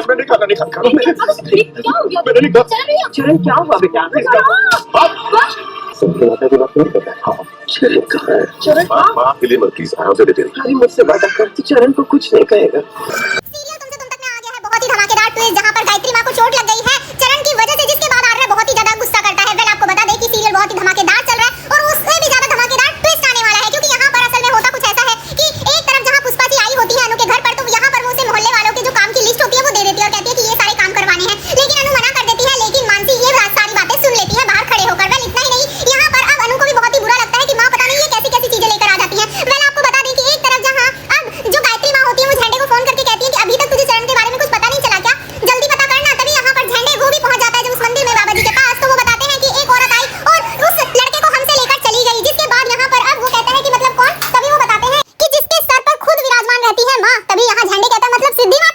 मैंने खाना नहीं खाना क्या हो गया? मैंने नहीं खाना। चला नहीं? चरण क्या हुआ बेटा? सबको लगता है कि बात नहीं करता है। हाँ चरण कहाँ है? चरण माँ आपके लिए मत प्लीज आराम से लेते रहिए। अरे मुझसे वादा कर, तू चरण को कुछ नहीं कहेगा। सीरियल तुमसे तुम तक में आ गया है बहुत ही धमाकेदार ट्विस्ट जहां पर गायत्री मां को चोट लग गई है चरण की वजह से, जिसके बाद आर्या बहुत ही ज्यादा गुस्सा करता है। वेल आपको बता दें कि सीरियल बहुत ही धमाकेदार चल रहा है और उससे भी ज्यादा धमाकेदार ट्विस्ट आने वाला है, क्योंकि यहाँ पर असल में होता कुछ ऐसा है कि एक तरफ जहाँ पुष्पा जी आई होती है अनु के घर पर, तो यहाँ पर वो उसे मोहल्ले वालों के जो काम की लिस्ट होती है वो दे देती है और कहती है कि ये सारे काम करवाने हैं, लेकिन अनु मना कर देती है। लेकिन मानसी ये सारी बातें सुन लेती है बाहर खड़े होकर। वेल इतना ही नहीं, यहाँ पर अब अनु को भी बहुत ही बुरा लगता है कि माँ पता नहीं ये कैसी कैसी चीजें लेकर आ जाती है। वेल आपको बता दें कि एक तरफ जहाँ अब जो गायत्री माँ होती है वो झंडे को फोन करके कहती है कि अभी तक तुझे चरण के बारे में कुछ पता नहीं चला क्या, जल्दी पता करना। तभी यहाँ पर झंडे वो भी पहुंच जाता है जब उस मंदिर में बाबा जी के पास, तो वो बताते हैं कि एक औरत आई और उस लड़के को हमसे लेकर चली गई, जिसके बाद यहाँ पर अब वो कहता है कि मतलब कौन, तभी वो बताते हैं कि जिसके सर पर खुद विराजमान रहती है माँ। तभी यहाँ झंडे कहता है मतलब सिद्धि माता